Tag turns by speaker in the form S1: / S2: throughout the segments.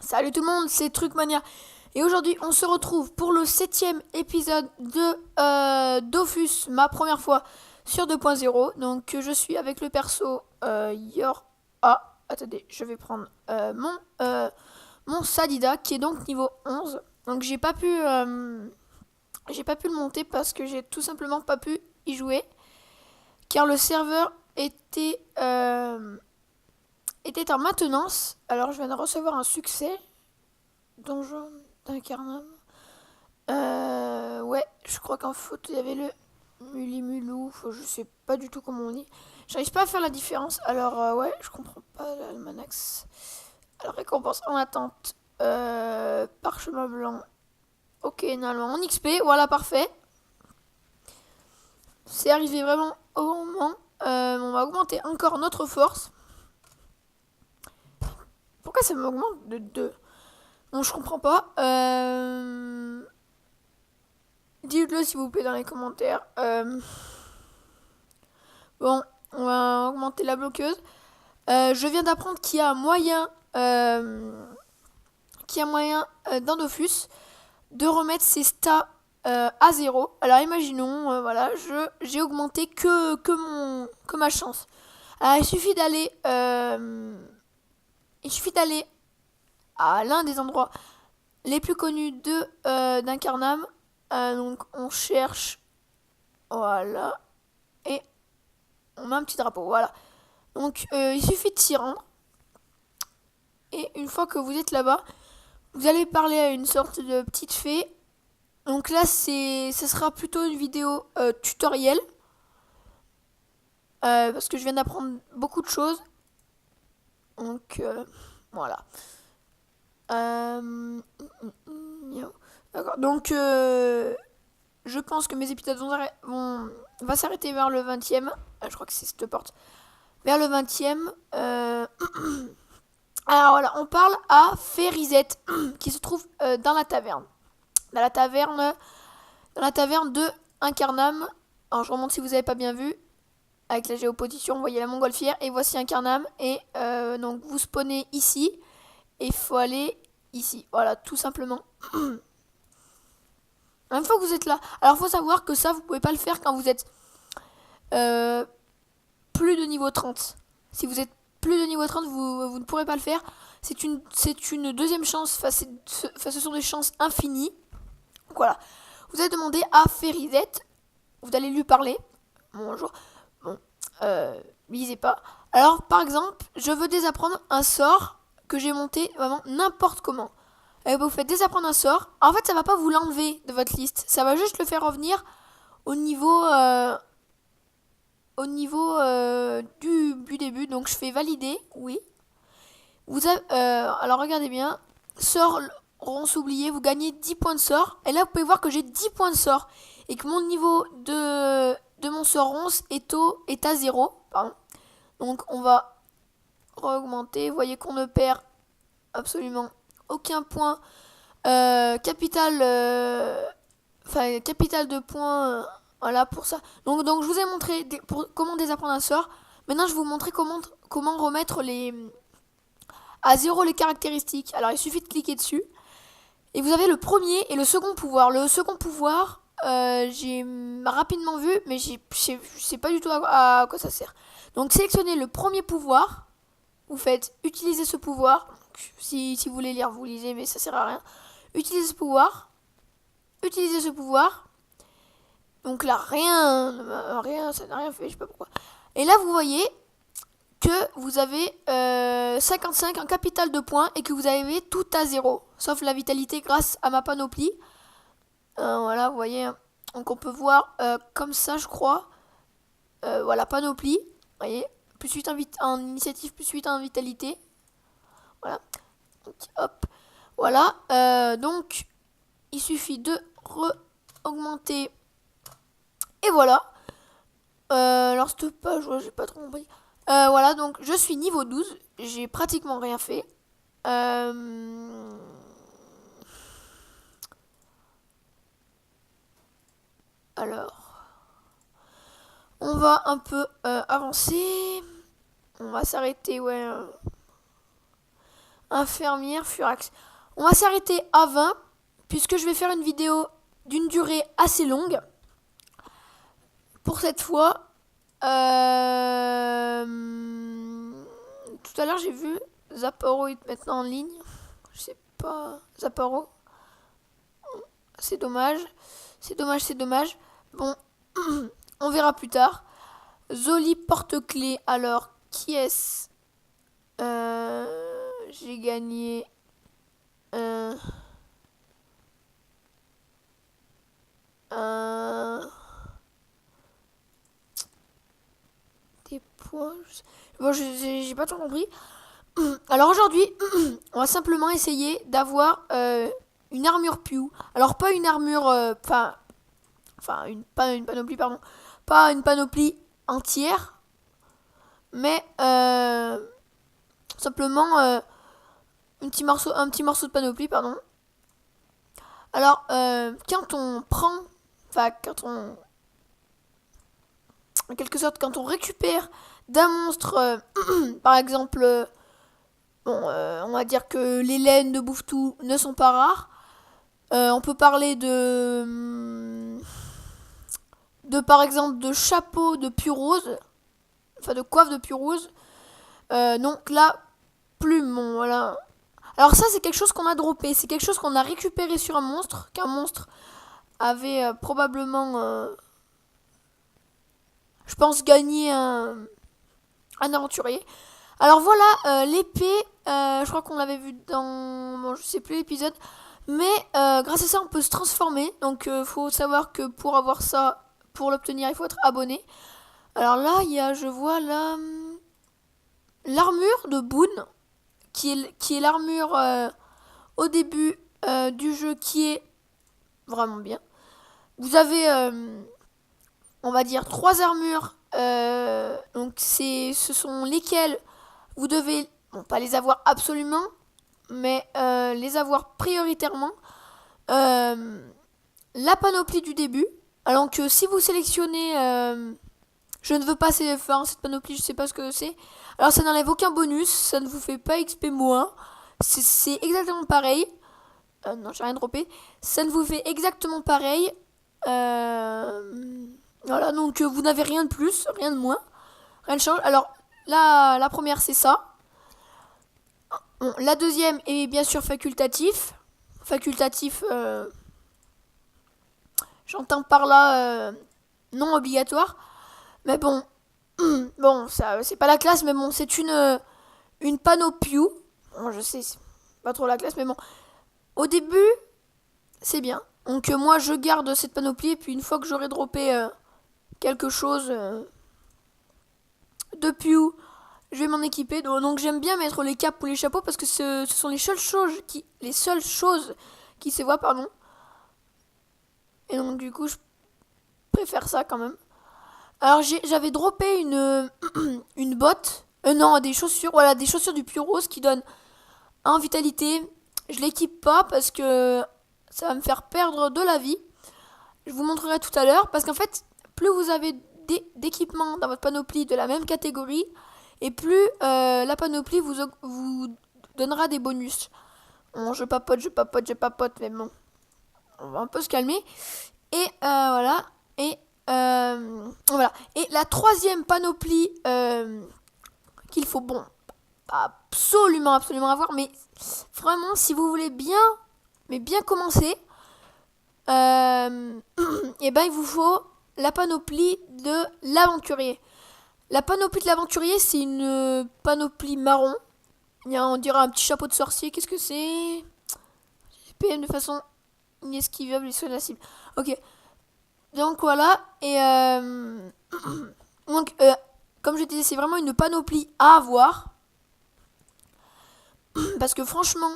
S1: Salut tout le monde, c'est Trucmania. Et aujourd'hui, on se retrouve pour le 7e épisode de Dofus, ma première fois sur 2.0. Donc, je suis avec le perso Yor. Ah, attendez, je vais prendre mon Sadida qui est donc niveau 11. Donc, j'ai pas pu le monter parce que j'ai tout simplement pas pu y jouer. Car le serveur était en maintenance. Alors, je viens de recevoir un succès. Donjon d'Incarnam. Ouais, je crois qu'en faute, il y avait le Mulimulou. Je sais pas du tout comment on dit. J'arrive pas à faire la différence. Alors, ouais, je comprends pas l'almanax. Alors, récompense en attente. Parchemin blanc. Ok, normalement, en XP. Voilà, parfait. C'est arrivé vraiment au moment. On va augmenter encore notre force. Pourquoi ça m'augmente de 2? Bon, je comprends pas. Dites-le s'il vous plaît dans les commentaires. Bon, on va augmenter la bloqueuse. Je viens d'apprendre qu'il y a moyen, dans Dofus de remettre ses stats à 0. Alors imaginons, voilà, j'ai augmenté que ma chance. Alors il suffit d'aller à l'un des endroits les plus connus d'Incarnam. Donc on cherche, voilà, et on met un petit drapeau, voilà. Donc il suffit de s'y rendre. Et une fois que vous êtes là-bas, vous allez parler à une sorte de petite fée. Donc là, ce sera plutôt une vidéo tutoriel. Parce que je viens d'apprendre beaucoup de choses. Donc voilà. D'accord. Donc je pense que mes épisodes vont s'arrêter vers le 20e. Je crois que c'est cette porte. Vers le 20e. Alors voilà, on parle à Férisette qui se trouve dans la taverne. Dans la taverne de Incarnam. Alors je remonte si vous n'avez pas bien vu. Avec la géoposition, vous voyez la montgolfière. Et voici Incarnam. Et donc vous spawnez ici. Et il faut aller ici. Voilà, tout simplement. Une fois que vous êtes là. Alors il faut savoir que ça, vous pouvez pas le faire quand vous êtes plus de niveau 30. Si vous êtes plus de niveau 30, vous ne pourrez pas le faire. C'est une deuxième chance. Ce sont des chances infinies. Donc voilà. Vous allez demander à Férisette. Vous allez lui parler. Bonjour. Bon. Lisez pas. Alors, par exemple, je veux désapprendre un sort que j'ai monté vraiment n'importe comment. Et vous faites désapprendre un sort. En fait, ça va pas vous l'enlever de votre liste. Ça va juste le faire revenir au niveau du début. Donc je fais valider, oui. Alors regardez bien. Sort ronce oublié, vous gagnez 10 points de sort. Et là vous pouvez voir que j'ai 10 points de sort. Et que mon niveau de mon sort ronce est à 0. Pardon. Donc on va augmenter. Vous voyez qu'on ne perd absolument aucun point. Capital de points. Voilà pour ça. Donc je vous ai montré comment désapprendre un sort. Maintenant je vais vous montrer comment remettre à 0 les caractéristiques. Alors il suffit de cliquer dessus. Et vous avez le premier et le second pouvoir. Le second pouvoir, j'ai rapidement vu, mais je sais pas du tout à quoi ça sert. Donc sélectionnez le premier pouvoir. Vous faites utiliser ce pouvoir. Donc, si vous voulez lire, vous lisez, mais ça sert à rien. Utilisez ce pouvoir. Utilisez ce pouvoir. Donc là, ça n'a rien fait, je sais pas pourquoi. Et là, vous voyez que vous avez 55 en capital de points et que vous avez tout à 0. Sauf la vitalité grâce à ma panoplie. Voilà, vous voyez. Donc on peut voir comme ça, je crois. Voilà, panoplie. Vous voyez. Plus 8 en initiative, plus 8 en vitalité. Voilà. Donc, hop. Voilà. Donc, il suffit de augmenter. Et voilà. Alors, cette page, j'ai pas trop compris. Voilà, donc je suis niveau 12. J'ai pratiquement rien fait. Alors, on va un peu avancer. On va s'arrêter, ouais. Infirmière Furax. On va s'arrêter à 20, puisque je vais faire une vidéo d'une durée assez longue. Pour cette fois, tout à l'heure j'ai vu Zapporo est maintenant en ligne. Je sais pas, Zapporo. C'est dommage. C'est dommage, c'est dommage. Bon, on verra plus tard. Zoli porte-clés. Alors, qui est-ce? J'ai gagné des points. Bon, j'ai pas tout compris. Alors aujourd'hui, on va simplement essayer d'avoir une armure Pew. Alors pas une armure, pas une panoplie, pardon, pas une panoplie entière, mais simplement un petit morceau de panoplie, pardon. Alors quand on prend, en quelque sorte, quand on récupère d'un monstre, par exemple. On va dire que les laines de Bouffe-Tout ne sont pas rares. On peut parler par exemple, de chapeau de Purose. Enfin, de coiffe de Purose. Donc là, plume, bon, voilà. Alors ça, c'est quelque chose qu'on a droppé. C'est quelque chose qu'on a récupéré sur un monstre. Qu'un monstre avait probablement, je pense, gagné un aventurier. Alors voilà, l'épée, je crois qu'on l'avait vu dans, bon, je sais plus l'épisode, mais grâce à ça on peut se transformer, donc faut savoir que pour avoir ça, pour l'obtenir il faut être abonné. Alors là, je vois là, l'armure de Boone, qui est l'armure au début du jeu, qui est vraiment bien. Vous avez, on va dire, 3 armures, donc ce sont lesquelles vous devez, bon, pas les avoir absolument, mais les avoir prioritairement. La panoplie du début. Alors que si vous sélectionnez je ne veux pas cette panoplie, je sais pas ce que c'est. Alors ça n'enlève aucun bonus, ça ne vous fait pas XP moins. C'est exactement pareil. Non, j'ai rien droppé. Ça ne vous fait exactement pareil. Voilà, donc vous n'avez rien de plus, rien de moins. Rien ne change. Alors, la première, c'est ça. Bon, la deuxième est bien sûr facultatif. Facultatif, j'entends par là non obligatoire. Mais bon, bon, ça, c'est pas la classe, mais bon, c'est une panoplie. Bon, je sais, c'est pas trop la classe, mais bon. Au début, c'est bien. Donc moi, je garde cette panoplie, et puis une fois que j'aurai droppé quelque chose de Pew, je vais m'en équiper. Donc j'aime bien mettre les capes ou les chapeaux parce que ce sont les seules choses qui se voient, pardon. Et donc du coup, je préfère ça quand même. Alors j'avais droppé une botte, non, des chaussures, voilà, des chaussures du Purose qui donnent 1 vitalité. Je l'équipe pas parce que ça va me faire perdre de la vie. Je vous montrerai tout à l'heure parce qu'en fait, plus vous avez d'équipements dans votre panoplie de la même catégorie, et plus la panoplie vous donnera des bonus. Bon, je papote, mais bon, on va un peu se calmer. Et voilà. Et voilà. Et la troisième panoplie qu'il faut, bon, absolument avoir, mais vraiment, si vous voulez bien commencer, et ben il vous faut la panoplie de l'aventurier. La panoplie de l'aventurier, c'est une panoplie marron. On dirait un petit chapeau de sorcier. Qu'est-ce que c'est? PM de façon inesquivable et sur la cible. Ok. Donc voilà. Et donc, comme je disais, c'est vraiment une panoplie à avoir. Parce que franchement,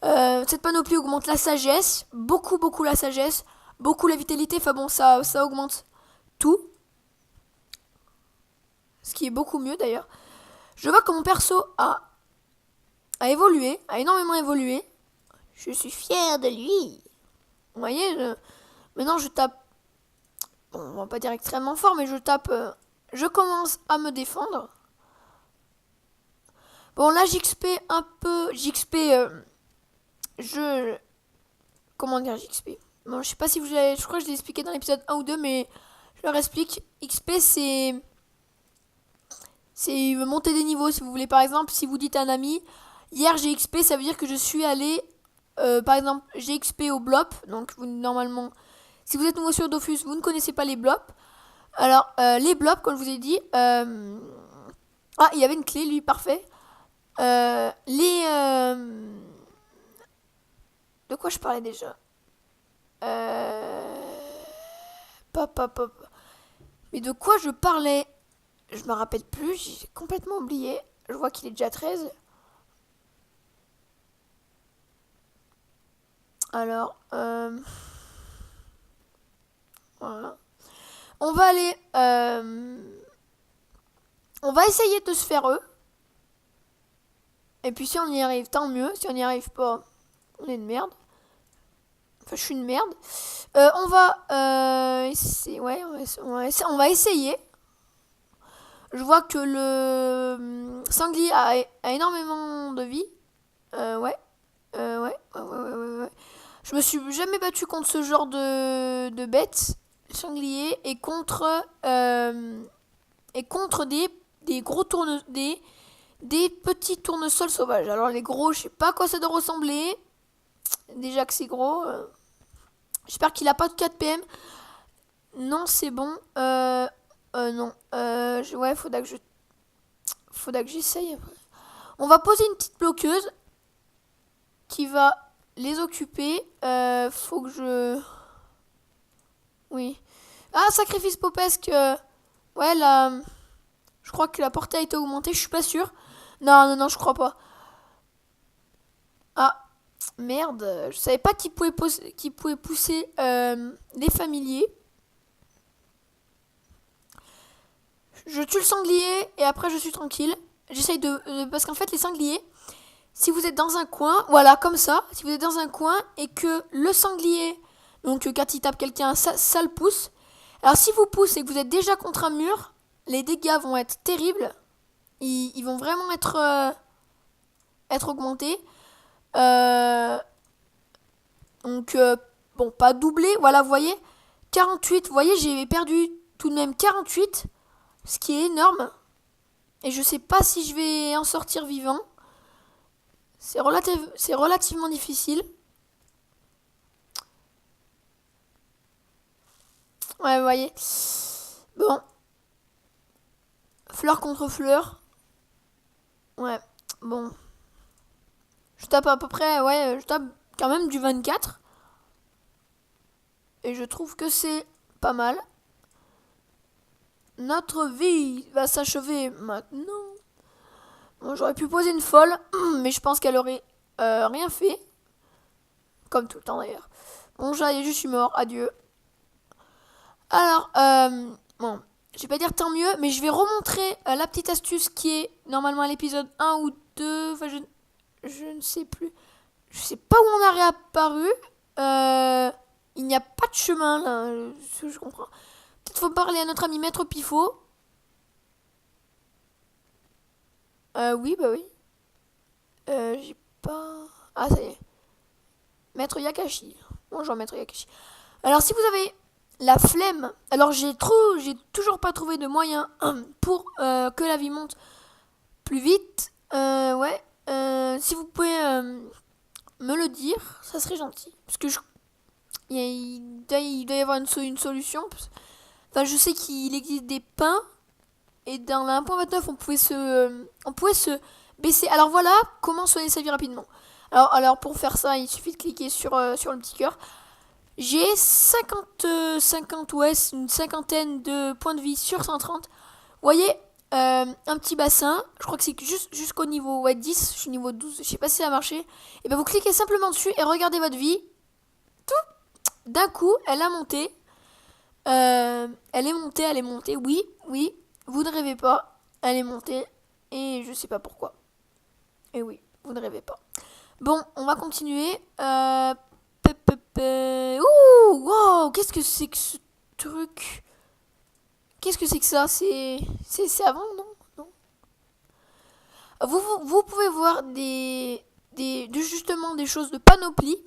S1: cette panoplie augmente la sagesse. Beaucoup la sagesse. Beaucoup la vitalité. Enfin bon, ça augmente tout. Ce qui est beaucoup mieux d'ailleurs. Je vois que mon perso a évolué, a énormément évolué. Je suis fière de lui. Vous voyez, maintenant je tape, bon, on va pas dire extrêmement fort, mais je tape, je commence à me défendre. Bon, là, j'XP un peu. Comment dire j'XP? Bon, je sais pas si vous avez. Je crois que je l'ai expliqué dans l'épisode 1 ou 2, mais je leur explique. XP, c'est monter des niveaux. Si vous voulez, par exemple, si vous dites à un ami, hier j'ai XP, ça veut dire que je suis allé. Par exemple, j'ai XP au Blop. Donc, normalement, si vous êtes nouveau sur Dofus, vous ne connaissez pas les Blops. Alors, les Blops, comme je vous ai dit. Ah, il y avait une clé, lui, parfait. De quoi je parlais déjà? Pop, pop, pop. Mais de quoi je parlais? Je me rappelle plus, j'ai complètement oublié. Je vois qu'il est déjà 13. Alors, voilà. On va aller... on va essayer de se faire eux. Et puis si on y arrive, tant mieux. Si on n'y arrive pas, on est une merde. Enfin, je suis une merde. On va essayer. Ouais, on va essayer. Je vois que le sanglier a énormément de vie. Ouais. Ouais. Je me suis jamais battu contre ce genre de bêtes, sanglier, et contre des gros des petits tournesols sauvages. Alors les gros, je sais pas à quoi ça doit ressembler. Déjà que c'est gros. J'espère qu'il a pas de 4 PM. Non, c'est bon. Non. Ouais, faudra que j'essaye. On va poser une petite bloqueuse qui va les occuper. Faut que je... Oui. Ah, sacrifice popesque. Ouais, là... Je crois que la portée a été augmentée. Je suis pas sûre. Non, je crois pas. Ah, merde. Je savais pas qu'il pouvait pousser les familiers. Je tue le sanglier et après je suis tranquille. J'essaye parce qu'en fait, les sangliers, si vous êtes dans un coin, voilà, comme ça, si vous êtes dans un coin et que le sanglier, donc quand il tape quelqu'un, ça le pousse. Alors si vous poussez et que vous êtes déjà contre un mur, les dégâts vont être terribles. Ils vont vraiment être augmentés. Donc, bon, pas doublé, voilà, vous voyez. 48, vous voyez, j'ai perdu tout de même 48, ce qui est énorme. Et je sais pas si je vais en sortir vivant. C'est relativement difficile. Ouais, vous voyez. Bon. Fleur contre fleur. Ouais, bon. Je tape à peu près, ouais, je tape quand même du 24. Et je trouve que c'est pas mal. Notre vie va s'achever maintenant. Bon, j'aurais pu poser une folle, mais je pense qu'elle aurait rien fait. Comme tout le temps d'ailleurs. Bon, je suis mort, adieu. Alors, bon, je vais pas dire tant mieux, mais je vais remontrer la petite astuce qui est normalement à l'épisode 1 ou 2. Enfin, je ne sais plus. Je sais pas où on a réapparu. Il n'y a pas de chemin là, je comprends. Peut-être faut parler à notre ami Maître Pifo. Oui, bah oui. J'ai pas... Ah, ça y est. Maître Yakashi. Bonjour, Maître Yakashi. Alors, si vous avez la flemme... Alors, j'ai toujours pas trouvé de moyen pour que la vie monte plus vite. Ouais. Si vous pouvez me le dire, ça serait gentil. Parce que il doit y avoir une solution. Enfin, je sais qu'il existe des pains. Et dans la 1.29, on pouvait se baisser. Alors voilà comment soigner sa vie rapidement. Alors pour faire ça, il suffit de cliquer sur le petit cœur. J'ai 50, ouais, une cinquantaine de points de vie sur 130. Vous voyez, un petit bassin. Je crois que c'est jusqu'au niveau 10. Je suis niveau 12. Je sais pas si ça a marché. Et bien vous cliquez simplement dessus et regardez votre vie. Tout d'un coup, elle a monté. Elle est montée. Oui. Vous ne rêvez pas, elle est montée et je sais pas pourquoi. Et oui, vous ne rêvez pas. Bon, on va continuer. Ouh, wow, qu'est-ce que c'est que ce truc? Qu'est-ce que c'est que ça? C'est avant, non? Vous pouvez voir justement des choses de panoplie.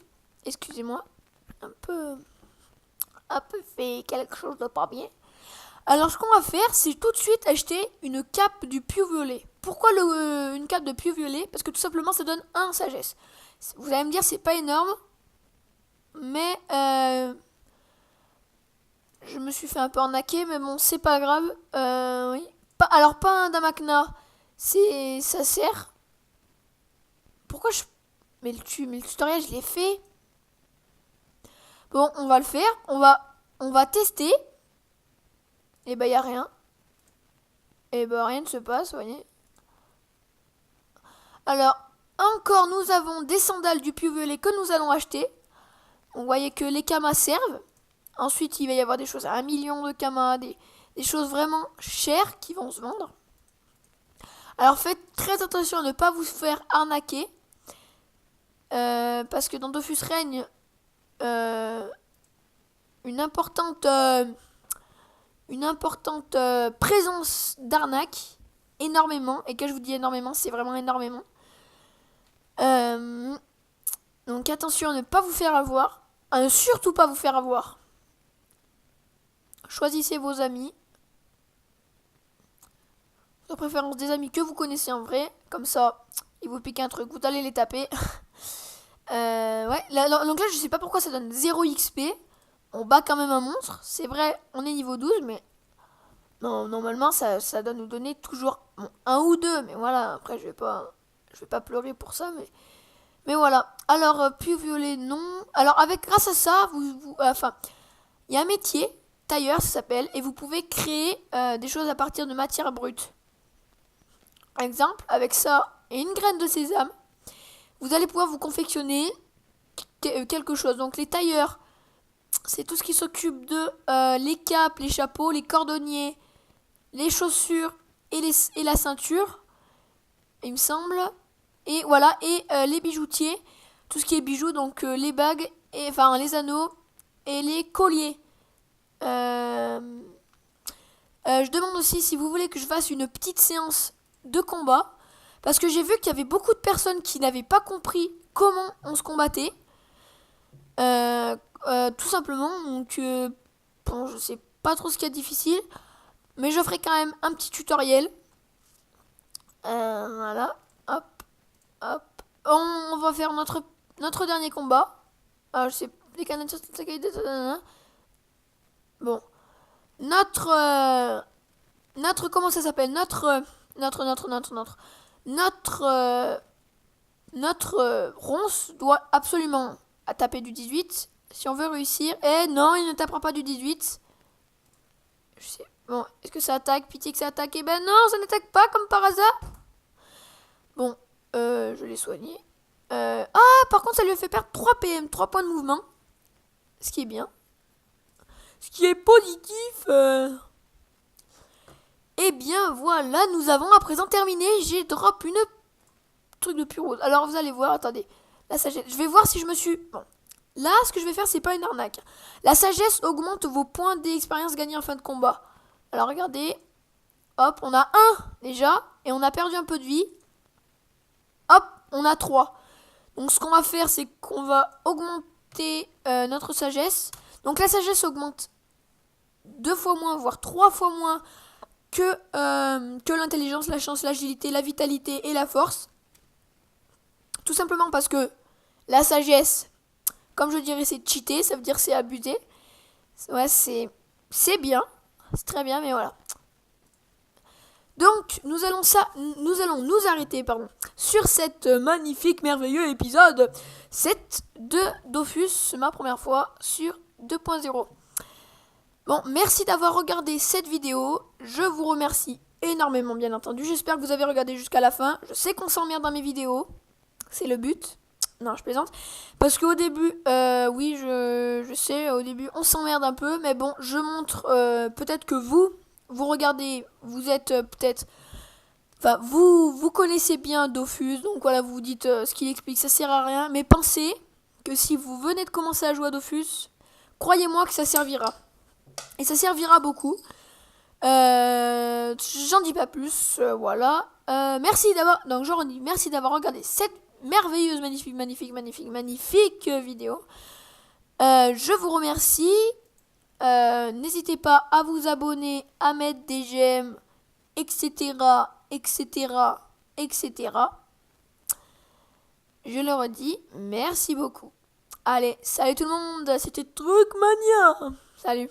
S1: Excusez-moi. Un peu fait quelque chose de pas bien. Alors ce qu'on va faire, c'est tout de suite acheter une cape du pieu violet. Pourquoi une cape de pieu violet? Parce que tout simplement ça donne 1 sagesse. Vous allez me dire c'est pas énorme, mais je me suis fait un peu arnaquer, mais bon c'est pas grave. Oui. Alors pas un Damakna, ça sert. Pourquoi je... Mais le tutoriel je l'ai fait. Bon on va le faire, on va tester. Et bah y a rien. Et bah rien ne se passe, vous voyez. Alors, encore nous avons des sandales du pieu violet que nous allons acheter. Vous voyez que les kamas servent. Ensuite, il va y avoir des choses à 1 million de kamas, des choses vraiment chères qui vont se vendre. Alors faites très attention à ne pas vous faire arnaquer. Parce que dans Dofus règne une importante présence d'arnaque, énormément, et quand je vous dis énormément, c'est vraiment énormément. Donc attention à ne pas vous faire avoir, à ne surtout pas vous faire avoir. Choisissez vos amis, de préférence des amis que vous connaissez en vrai, comme ça, ils vous piquent un truc, vous allez les taper. Ouais, donc là je sais pas pourquoi ça donne 0 XP. On bat quand même un monstre. C'est vrai, on est niveau 12, mais non, normalement, ça doit nous donner toujours 1 ou 2. Mais voilà, après, je vais pas pleurer pour ça. Mais voilà. Alors, pieu violet, non. Alors, grâce à ça, enfin, il y a un métier, tailleur, ça s'appelle, et vous pouvez créer des choses à partir de matière brute. Par exemple, avec ça et une graine de sésame, vous allez pouvoir vous confectionner quelque chose. Donc, les tailleurs, c'est tout ce qui s'occupe de les capes, les chapeaux, les cordonniers, les chaussures et la ceinture, il me semble. Et voilà, et les bijoutiers, tout ce qui est bijoux, donc les bagues, enfin les anneaux et les colliers. Je demande aussi si vous voulez que je fasse une petite séance de combat, parce que j'ai vu qu'il y avait beaucoup de personnes qui n'avaient pas compris comment on se combattait. Tout simplement, donc bon, je sais pas trop ce qu'il y a de difficile, mais je ferai quand même un petit tutoriel. Voilà, hop, hop. On va faire notre dernier combat. Je sais, les Canadiens, bon, notre comment ça s'appelle, notre ronce doit absolument taper du 18 si on veut réussir. Et non, il ne tapera pas du 18. Je sais. Bon, est-ce que ça attaque? Pitié que ça attaque. Eh ben non, ça n'attaque pas comme par hasard. Bon, je l'ai soigné. Par contre, ça lui a fait perdre 3 PM, 3 points de mouvement. Ce qui est bien. Ce qui est positif. Eh bien, voilà, nous avons à présent terminé. J'ai drop une truc de pure rose. Alors, vous allez voir, attendez. La sagesse. Je vais voir si je me suis... Bon. Là, ce que je vais faire, c'est pas une arnaque. La sagesse augmente vos points d'expérience gagnés en fin de combat. Alors, regardez. Hop, on a 1 déjà. Et on a perdu un peu de vie. Hop, on a 3. Donc, ce qu'on va faire, c'est qu'on va augmenter notre sagesse. Donc, la sagesse augmente 2 fois moins, voire 3 fois moins que l'intelligence, la chance, l'agilité, la vitalité et la force. Tout simplement parce que la sagesse, comme je dirais, c'est cheater, ça veut dire c'est abuser. Ouais, c'est bien, c'est très bien, mais voilà. Donc, nous allons nous arrêter sur cet magnifique, merveilleux épisode 7 de Dofus, ma première fois sur 2.0. Bon, merci d'avoir regardé cette vidéo. Je vous remercie énormément, bien entendu. J'espère que vous avez regardé jusqu'à la fin. Je sais qu'on s'emmerde dans mes vidéos. C'est le but. Non, je plaisante. Parce qu'au début, oui, je sais, au début, on s'emmerde un peu. Mais bon, je montre, peut-être que vous regardez, vous êtes peut-être... Enfin, vous connaissez bien Dofus. Donc voilà, vous vous dites ce qu'il explique, ça sert à rien. Mais pensez que si vous venez de commencer à jouer à Dofus, croyez-moi que ça servira. Et ça servira beaucoup. J'en dis pas plus, voilà. Merci d'avoir, donc je redis, merci d'avoir regardé cette merveilleuse, magnifique vidéo. Je vous remercie. N'hésitez pas à vous abonner, à mettre des j'aime, etc., etc., etc. Je le redis, merci beaucoup. Allez, salut tout le monde, c'était Trucmania. Salut.